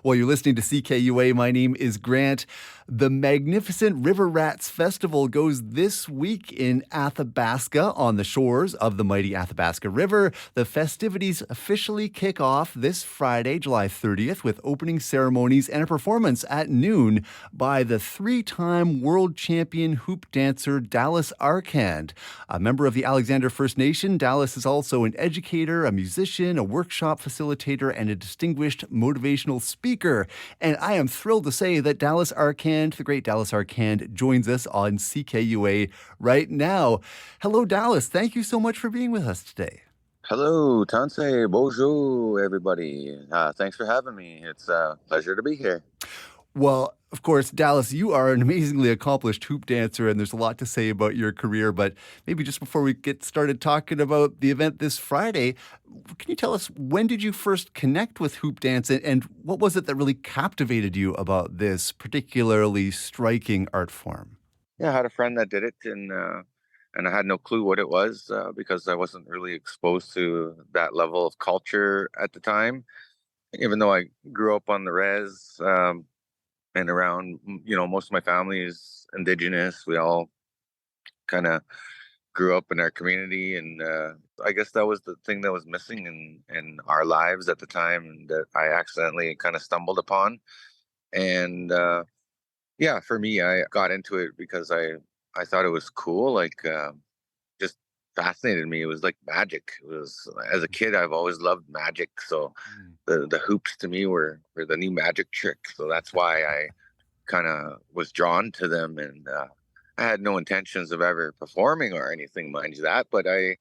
Well, you're listening to CKUA. My name is Grant. The magnificent River Rats Festival goes this week in Athabasca on the shores of the mighty Athabasca River. The festivities officially kick off this Friday, July 30th, with opening ceremonies and a performance at noon by the three-time world champion hoop dancer Dallas Arcand. A member of the Alexander First Nation, Dallas is also an educator, a musician, a workshop facilitator, and a distinguished motivational speaker. And I am thrilled to say that Dallas Arcand, the great Dallas Arcand, joins us on CKUA right now. Hello, Dallas. Thank you so much for being with us today. Hello, Tanse, bonjour, everybody. Thanks for having me. It's a pleasure to be here. Well, of course, Dallas, you are an amazingly accomplished hoop dancer, and there's a lot to say about your career. But maybe just before we get started talking about the event this Friday, can you tell us, when did you first connect with hoop dance, and what was it that really captivated you about this particularly striking art form? Yeah, I had a friend that did it, and I had no clue what it was because I wasn't really exposed to that level of culture at the time. Even though I grew up on the res, and around, most of my family is Indigenous. We all kind of grew up in our community, and I guess that was the thing that was missing in our lives at the time that I accidentally kind of stumbled upon. And yeah, for me, I got into it because I thought it was cool, like just fascinated me. It was like magic. It was, as a kid, I've always loved magic, so the hoops to me were the new magic trick. So that's why I kind of was drawn to them, and I had no intentions of ever performing or anything, mind you that, but I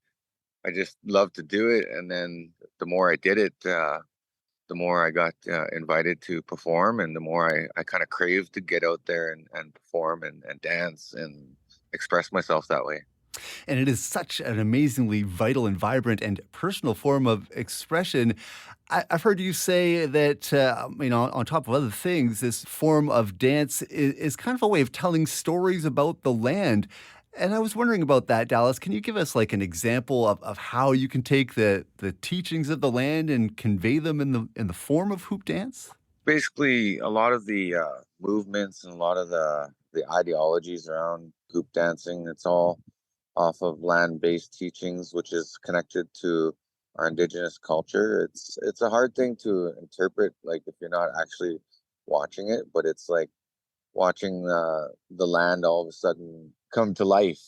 just loved to do it. And then the more I did it, the more I got invited to perform, and the more I kind of craved to get out there and perform and dance and express myself that way. And it is such an amazingly vital and vibrant and personal form of expression. I've heard you say that, on top of other things, this form of dance is kind of a way of telling stories about the land. And I was wondering about that, Dallas. Can you give us like an example of how you can take the teachings of the land and convey them in the form of hoop dance? Basically, a lot of the movements and a lot of the ideologies around hoop dancing, it's all off of land-based teachings, which is connected to our indigenous culture. It's a hard thing to interpret, like if you're not actually watching it, but it's like watching the land all of a sudden come to life.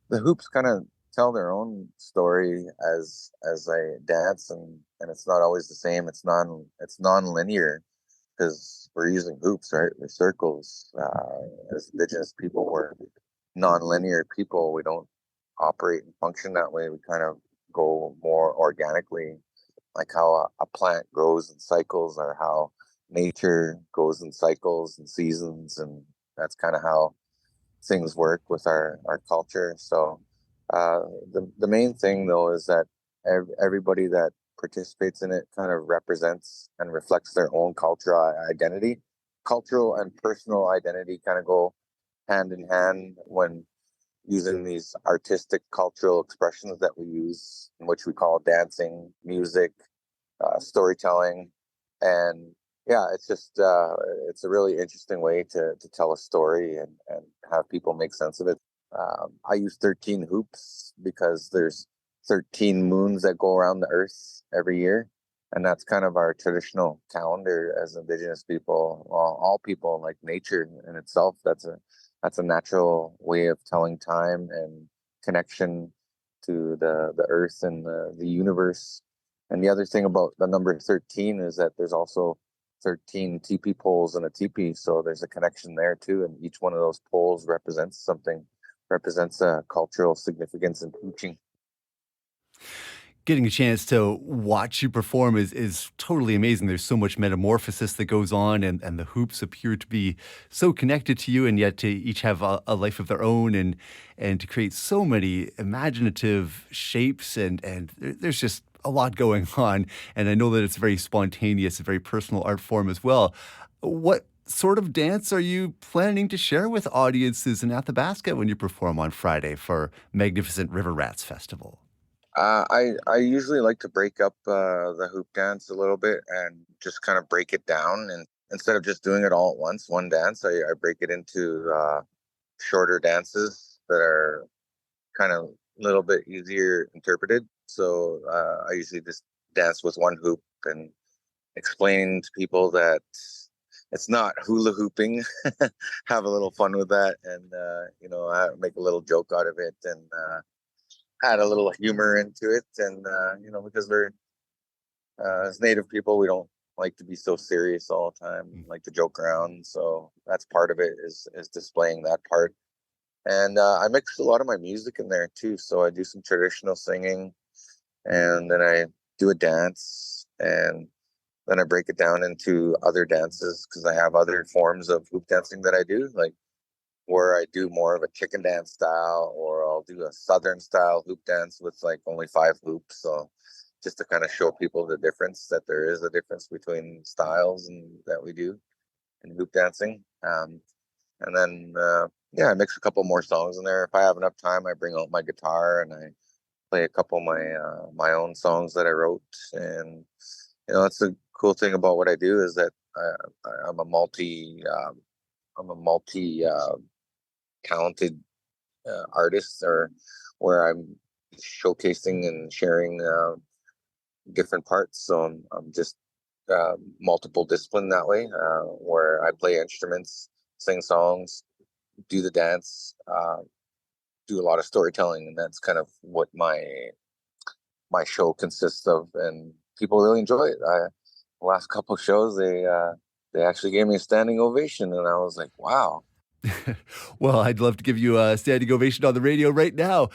The hoops kind of tell their own story as I dance, and it's not always the same. It's non-linear because we're using hoops, right? They're circles. As indigenous people, we're non-linear people. We don't operate and function that way. We kind of go more organically, like how a plant grows in cycles, or how nature goes in cycles and seasons, and that's kind of how things work with our culture. So the main thing though is that everybody that participates in it kind of represents and reflects their own cultural identity. Cultural and personal identity kind of go hand in hand when using these artistic cultural expressions that we use, in which we call dancing, music, storytelling. And yeah, it's just it's a really interesting way to tell a story and have people make sense of it. I use 13 hoops because there's 13 moons that go around the earth every year, and that's kind of our traditional calendar as Indigenous people. Well, all people, like nature in itself, that's a natural way of telling time and connection to the earth and the universe. And the other thing about the number 13 is that there's also 13 teepee poles in a teepee, so there's a connection there too, and each one of those poles represents something, represents a cultural significance and teaching. Getting a chance to watch you perform is totally amazing. There's so much metamorphosis that goes on, and the hoops appear to be so connected to you, and yet to each have a life of their own, and to create so many imaginative shapes, and there's just a lot going on. And I know that it's very spontaneous, a very personal art form as well. What sort of dance are you planning to share with audiences in Athabasca when you perform on Friday for Magnificent River Rats Festival? I usually like to break up the hoop dance a little bit and just kind of break it down. And instead of just doing it all at once, one dance, I break it into shorter dances that are kind of a little bit easier interpreted. So I usually just dance with one hoop and explain to people that it's not hula hooping. Have a little fun with that, and I make a little joke out of it, and add a little humor into it. And because we're as Native people, we don't like to be so serious all the time. We like to joke around, so that's part of it is displaying that part. And I mix a lot of my music in there too. So I do some traditional singing, and then I do a dance, and then I break it down into other dances because I have other forms of hoop dancing that I do, like where I do more of a chicken dance style, or I'll do a southern style hoop dance with like only 5 hoops. So just to kind of show people the difference, that there is a difference between styles and that we do in hoop dancing. And then I mix a couple more songs in there. If I have enough time, I bring out my guitar and I play a couple of my own songs that I wrote. And that's the cool thing about what I do, is that I'm a multi talented artist, or where I'm showcasing and sharing different parts. So I'm just multiple discipline that way, where I play instruments, sing songs, do the dance, do a lot of storytelling, and that's kind of what my show consists of. And people really enjoy it. The last couple of shows, they actually gave me a standing ovation, and I was like, wow. Well, I'd love to give you a standing ovation on the radio right now.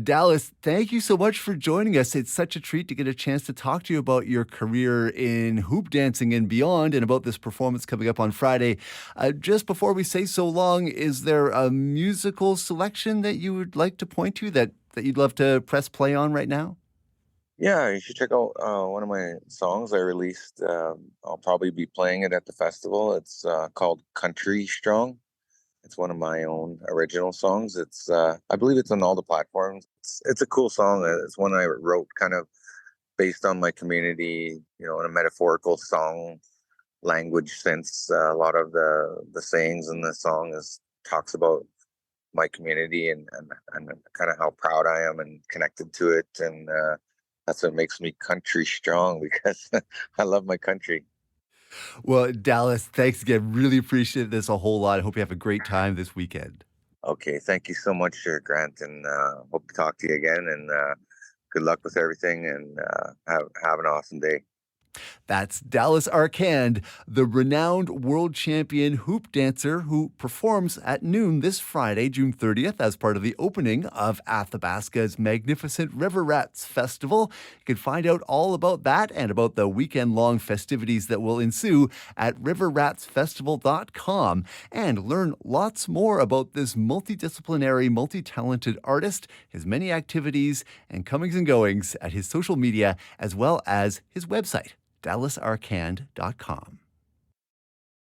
Dallas, thank you so much for joining us. It's such a treat to get a chance to talk to you about your career in hoop dancing and beyond, and about this performance coming up on Friday. Just before we say so long, is there a musical selection that you would like to point to that you'd love to press play on right now? Yeah, you should check out one of my songs I released. I'll probably be playing it at the festival. It's called Country Strong. It's one of my own original songs. It's I believe it's on all the platforms. It's a cool song. It's one I wrote kind of based on my community, in a metaphorical song language sense. A lot of the sayings in the song talks about my community, and kind of how proud I am and connected to it. And that's what makes me country strong, because I love my country. Well, Dallas, thanks again. Really appreciate this a whole lot. I hope you have a great time this weekend. Okay, thank you so much, Grant, and hope to talk to you again. And good luck with everything, and have an awesome day. That's Dallas Arcand, the renowned world champion hoop dancer who performs at noon this Friday, June 30th, as part of the opening of Athabasca's magnificent River Rats Festival. You can find out all about that and about the weekend-long festivities that will ensue at riverratsfestival.com, and learn lots more about this multidisciplinary, multi-talented artist, his many activities and comings and goings at his social media, as well as his website, dallasarcand.com.